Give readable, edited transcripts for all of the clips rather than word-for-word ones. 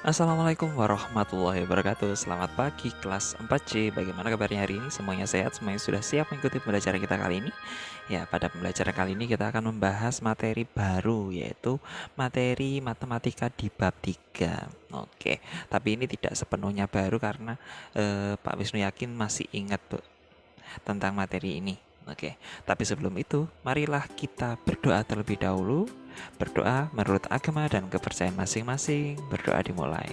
Assalamualaikum warahmatullahi wabarakatuh. Selamat pagi kelas 4C. Bagaimana kabarnya hari ini? Semuanya sehat? Semuanya sudah siap mengikuti pembelajaran kita kali ini? Ya, pada pembelajaran kali ini kita akan membahas materi baru, yaitu materi matematika di bab 3. Oke, tapi ini tidak sepenuhnya baru karena Pak Wisnu yakin masih ingat tentang materi ini. Oke, tapi sebelum itu, marilah kita berdoa terlebih dahulu. Berdoa menurut agama dan kepercayaan masing-masing. Berdoa dimulai.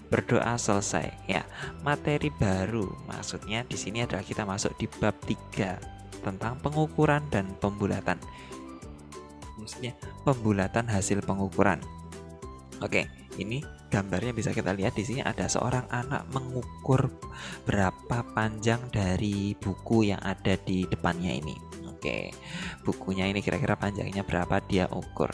Berdoa selesai. Ya, materi baru maksudnya di sini adalah kita masuk di bab 3 tentang pengukuran dan pembulatan. Maksudnya pembulatan hasil pengukuran. Oke, ini gambarnya bisa kita lihat di sini ada seorang anak mengukur berapa panjang dari buku yang ada di depannya ini. Oke, bukunya ini kira-kira panjangnya berapa dia ukur.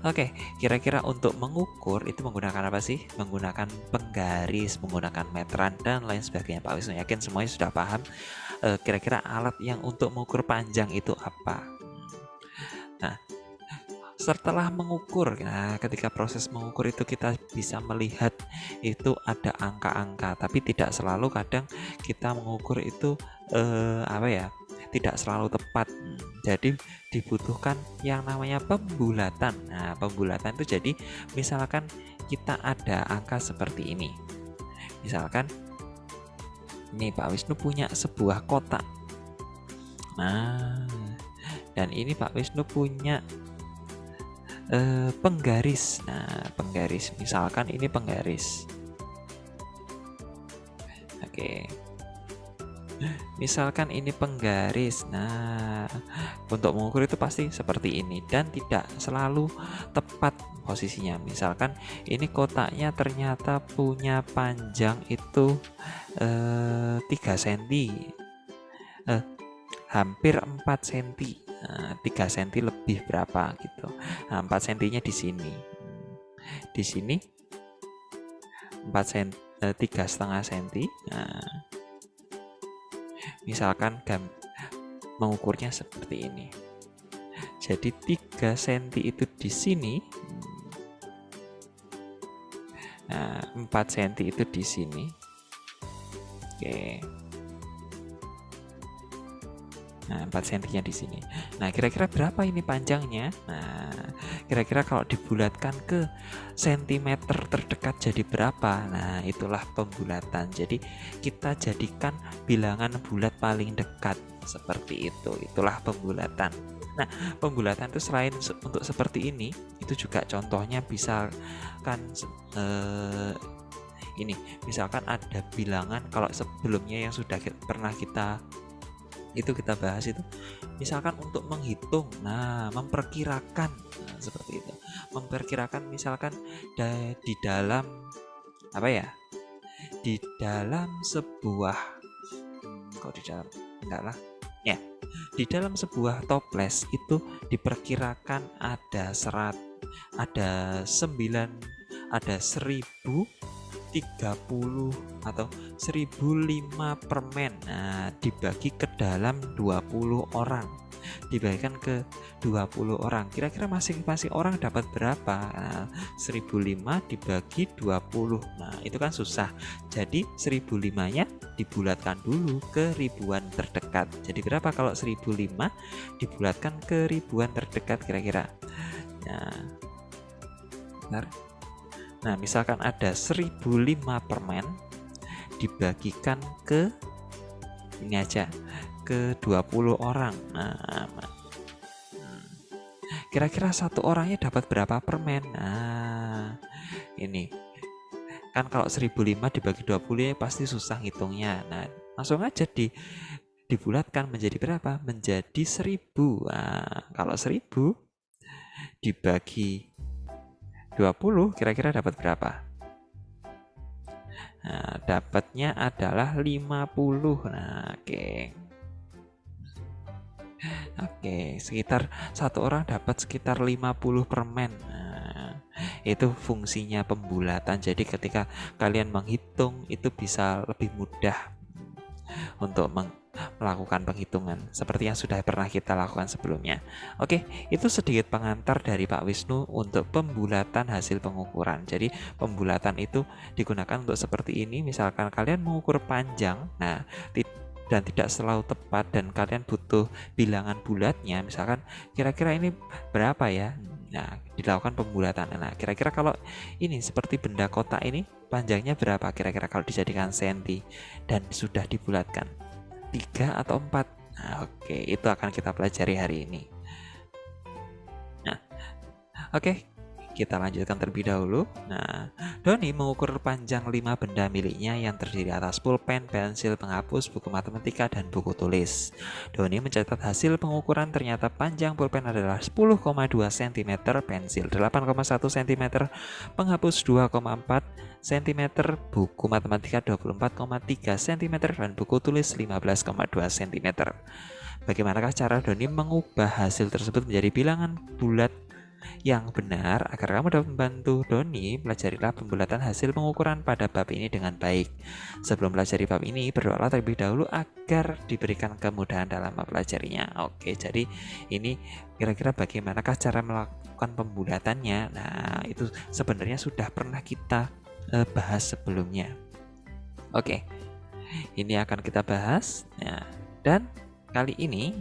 Oke, kira-kira untuk mengukur itu menggunakan apa sih? Menggunakan penggaris, menggunakan meteran dan lain sebagainya. Pak Wisnu yakin semuanya sudah paham kira-kira alat yang untuk mengukur panjang itu apa. Nah, setelah mengukur, nah ketika proses mengukur itu kita bisa melihat itu ada angka-angka, tapi tidak selalu. Kadang kita mengukur itu tidak selalu tepat. Jadi dibutuhkan yang namanya pembulatan. Nah, pembulatan itu jadi misalkan kita ada angka seperti ini. Misalkan ini Pak Wisnu punya sebuah kotak. Nah, dan ini Pak Wisnu punya penggaris. Nah, penggaris misalkan ini penggaris. Oke, misalkan ini penggaris. Nah, untuk mengukur itu pasti seperti ini dan tidak selalu tepat posisinya. Misalkan ini kotaknya ternyata punya panjang itu 3 cm, hampir 4 cm. 3 cm lebih berapa gitu. Nah, 4 cm-nya di sini. Di sini 4 cm, 3,5 cm. Nah, misalkan mengukurnya seperti ini. Jadi 3 cm itu di sini. Nah, 4 cm itu di sini. Oke. Nah, 4 cm-nya di sini. Nah, kira-kira berapa ini panjangnya? Nah, kira-kira kalau dibulatkan ke sentimeter terdekat jadi berapa? Nah, itulah pembulatan. Jadi, kita jadikan bilangan bulat paling dekat seperti itu. Itulah pembulatan. Nah, pembulatan itu selain untuk seperti ini, itu juga contohnya bisa kan ini. Misalkan ada bilangan kalau sebelumnya yang sudah pernah kita bahas itu, misalkan untuk menghitung, nah memperkirakan, nah, seperti itu. Memperkirakan misalkan di dalam apa ya? Di dalam sebuah kok di dalam enggak lah. Ya, di dalam sebuah toples itu diperkirakan ada 1030 atau 1005 permen. Nah, dibagi ke dalam 20 orang. Dibagikan ke 20 orang. Kira-kira masing-masing orang dapat berapa? Nah, 1005 dibagi 20. Nah, itu kan susah. Jadi 1005-nya dibulatkan dulu ke ribuan terdekat. Jadi berapa kalau 1005 dibulatkan ke ribuan terdekat kira-kira? Nah, bentar. Nah, misalkan ada 1005 permen dibagikan ke ini aja, ke 20 orang. Nah, kira-kira satu orangnya dapat berapa permen? Nah, ini kan kalau 1005 dibagi 20 ya pasti susah ngitungnya. Nah, langsung aja dibulatkan menjadi berapa? Menjadi 1000. Nah, kalau 1000 dibagi 20 kira-kira dapat berapa? Nah, dapatnya adalah 50. Nah, oke, sekitar satu orang dapat sekitar 50 permen. Nah, itu fungsinya pembulatan. Jadi ketika kalian menghitung itu bisa lebih mudah untuk melakukan penghitungan seperti yang sudah pernah kita lakukan sebelumnya. Oke, itu sedikit pengantar dari Pak Wisnu untuk pembulatan hasil pengukuran. Jadi pembulatan itu digunakan untuk seperti ini. Misalkan kalian mengukur panjang, nah dan tidak selalu tepat dan kalian butuh bilangan bulatnya, misalkan kira-kira ini berapa ya, nah dilakukan pembulatan. Nah kira-kira kalau ini seperti benda kotak ini panjangnya berapa kira-kira kalau dijadikan senti dan sudah dibulatkan, 3 atau 4. Nah, oke, itu akan kita pelajari hari ini. Nah, oke, kita lanjutkan terlebih dahulu. Nah, Doni mengukur panjang 5 benda miliknya yang terdiri atas pulpen, pensil, penghapus, buku matematika, dan buku tulis. Doni mencatat hasil pengukuran ternyata panjang pulpen adalah 10,2 cm, pensil 8,1 cm, penghapus 2,4 cm, buku matematika 24,3 cm, dan buku tulis 15,2 cm. Bagaimanakah cara Doni mengubah hasil tersebut menjadi bilangan bulat yang benar? Agar kamu dapat membantu Doni, pelajarilah pembulatan hasil pengukuran pada bab ini dengan baik. Sebelum pelajari bab ini, berdoalah terlebih dahulu agar diberikan kemudahan dalam mempelajarinya. Oke, jadi ini kira-kira bagaimanakah cara melakukan pembulatannya? Nah, itu sebenarnya sudah pernah kita bahas sebelumnya. Oke, ini akan kita bahas. Nah, dan kali ini,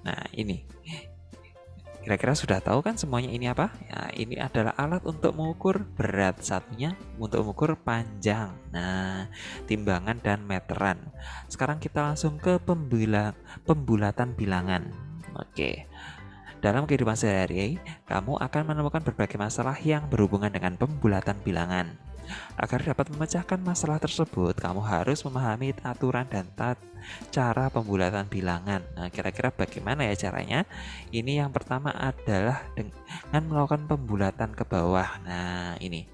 nah ini kira-kira sudah tahu kan semuanya ini apa? Ya, ini adalah alat untuk mengukur berat, satunya untuk mengukur panjang. Nah, timbangan dan meteran. Sekarang kita langsung ke pembulatan bilangan. Oke. Dalam kehidupan sehari-hari, kamu akan menemukan berbagai masalah yang berhubungan dengan pembulatan bilangan. Agar dapat memecahkan masalah tersebut, kamu harus memahami aturan dan cara pembulatan bilangan. Nah, kira-kira bagaimana ya caranya? Ini yang pertama adalah dengan melakukan pembulatan ke bawah. Nah, ini.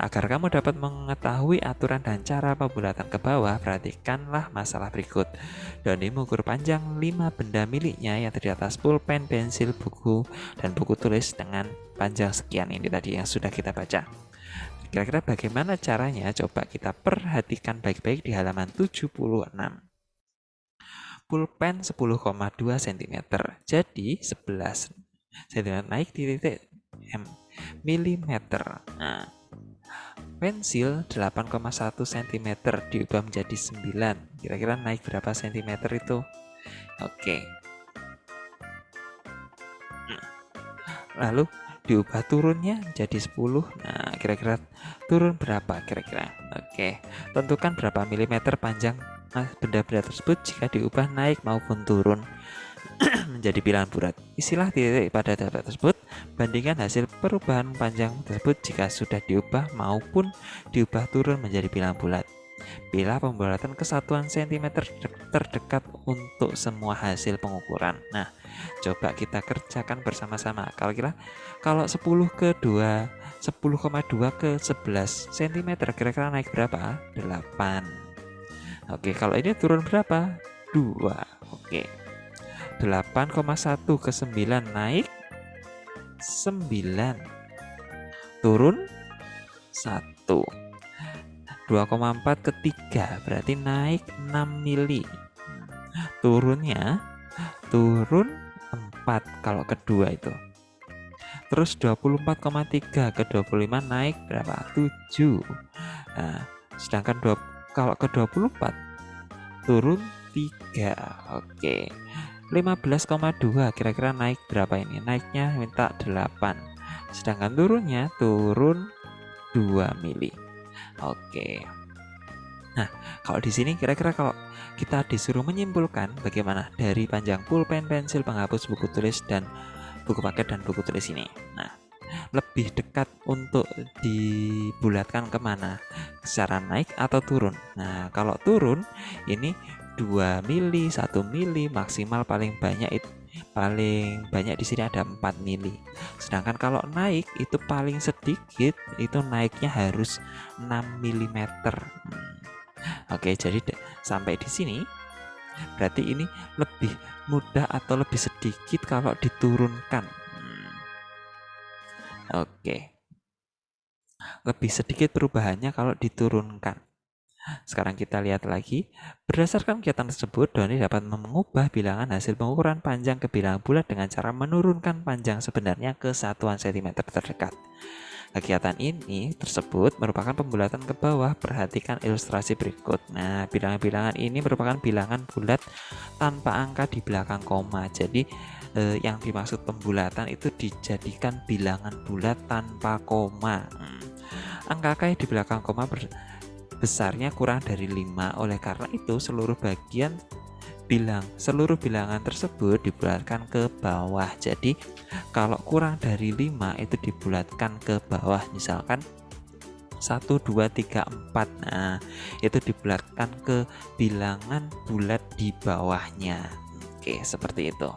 Agar kamu dapat mengetahui aturan dan cara pembulatan ke bawah, perhatikanlah masalah berikut. Doni mengukur panjang 5 benda miliknya yang terdiri atas pulpen, pensil, buku, dan buku tulis dengan panjang sekian. Ini tadi yang sudah kita baca. Kira-kira bagaimana caranya? Coba kita perhatikan baik-baik di halaman 76. Pulpen 10,2 cm. Jadi 11 cm naik di titik milimeter. Nah, pensil 8,1 cm diubah menjadi 9. Kira-kira naik berapa cm itu? Oke. Lalu diubah turunnya jadi 10. Nah, kira-kira turun berapa kira-kira? Oke. Tentukan berapa milimeter panjang benda-benda tersebut jika diubah naik maupun turun menjadi bilangan bulat. Isilah titik pada data tersebut, bandingkan hasil perubahan panjang tersebut jika sudah diubah maupun diubah turun menjadi bilangan bulat. Pilih pembulatan kesatuan cm terdekat untuk semua hasil pengukuran. Nah, coba kita kerjakan bersama-sama. Kalau 10,2 ke 11 cm kira-kira naik berapa? 8. Oke, kalau ini turun berapa? 2. Oke. 8,1 ke 9 naik 9. Turun 1. 2,4 ke 3 berarti naik 6 mili. Turunnya turun 4 kalau kedua itu. Terus 24,3 ke 25 naik berapa? 7. Nah, sedangkan kalau ke 24 turun 3. Oke. 15,2 kira-kira naik berapa ini? Naiknya minta 8. Sedangkan turunnya turun 2 mili. Oke. Nah, kalau di sini kira-kira kalau kita disuruh menyimpulkan bagaimana dari panjang pulpen, pensil, penghapus, buku tulis, dan buku paket dan buku tulis ini. Nah, lebih dekat untuk dibulatkan kemana? Secara naik atau turun? Nah, kalau turun ini 2 mili, 1 mili, maksimal paling banyak di sini ada 4 mili. Sedangkan kalau naik itu paling sedikit itu naiknya harus 6 mm. Oke, jadi sampai di sini berarti ini lebih mudah atau lebih sedikit kalau diturunkan. Oke. Lebih sedikit perubahannya kalau diturunkan. Sekarang kita lihat lagi. Berdasarkan kegiatan tersebut, Doni dapat mengubah bilangan hasil pengukuran panjang ke bilangan bulat dengan cara menurunkan panjang sebenarnya ke satuan sentimeter terdekat. Kegiatan ini tersebut merupakan pembulatan ke bawah. Perhatikan ilustrasi berikut. Nah, bilangan-bilangan ini merupakan bilangan bulat tanpa angka di belakang koma. Jadi yang dimaksud pembulatan itu dijadikan bilangan bulat tanpa koma. Angka-angka di belakang koma besarnya kurang dari 5. Oleh karena itu seluruh bilangan tersebut dibulatkan ke bawah. Jadi kalau kurang dari 5 itu dibulatkan ke bawah. Misalkan 1, 2, 3, 4. Nah, itu dibulatkan ke bilangan bulat di bawahnya. Oke, seperti itu.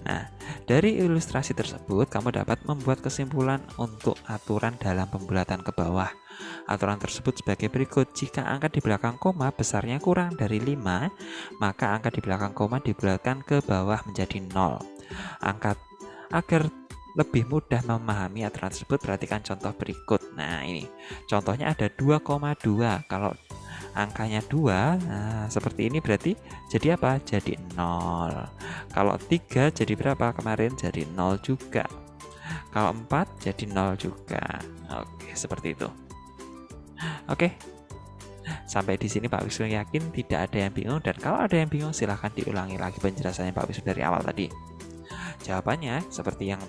Nah, dari ilustrasi tersebut kamu dapat membuat kesimpulan untuk aturan dalam pembulatan ke bawah. Aturan tersebut sebagai berikut. Jika angka di belakang koma besarnya kurang dari 5, maka angka di belakang koma dibulatkan ke bawah menjadi 0. Agar lebih mudah memahami aturan tersebut, perhatikan contoh berikut. Nah, ini contohnya ada 2,2. Kalau angkanya 2, nah seperti ini berarti jadi apa? Jadi 0. Kalau 3 jadi berapa kemarin? Jadi 0 juga. Kalau 4 jadi 0 juga. Oke, seperti itu. Oke, sampai di sini Pak Wisnu yakin tidak ada yang bingung, dan kalau ada yang bingung silahkan diulangi lagi penjelasannya Pak Wisnu dari awal tadi. Jawabannya seperti yang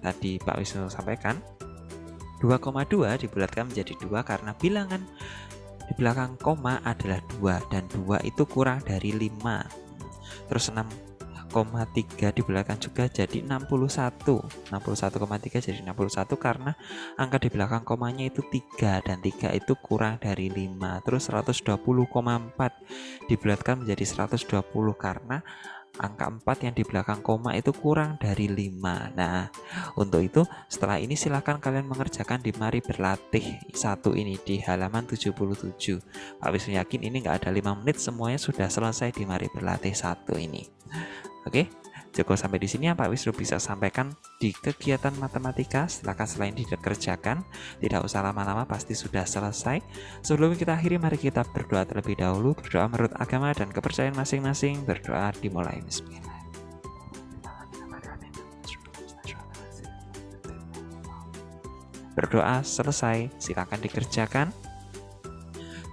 tadi Pak Wisnu sampaikan, 2,2 dibulatkan menjadi 2 karena bilangan di belakang koma adalah 2 dan 2 itu kurang dari 5. Terus 6,3 dibulatkan juga jadi 61. 61,3 jadi 61 karena angka di belakang komanya itu 3 dan 3 itu kurang dari 5. Terus 120,4 dibulatkan menjadi 120 karena angka 4 yang di belakang koma itu kurang dari 5. Nah, untuk itu setelah ini silahkan kalian mengerjakan di Mari Berlatih 1 ini di halaman 77. Pak Wisnu yakin ini nggak ada 5 menit, semuanya sudah selesai di Mari Berlatih 1 ini. Oke, cukup sampai di sini yang Pak Wisnu bisa sampaikan di kegiatan matematika. Silakan selain dikerjakan, tidak usah lama-lama, pasti sudah selesai. Sebelum kita akhiri, mari kita berdoa terlebih dahulu. Berdoa menurut agama dan kepercayaan masing-masing. Berdoa dimulai. Bismillah. Berdoa selesai, silakan dikerjakan.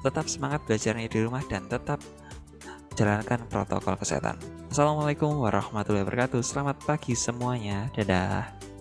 Tetap semangat belajarnya di rumah dan tetap jalankan protokol kesehatan. Assalamualaikum warahmatullahi wabarakatuh. Selamat pagi semuanya. Dadah.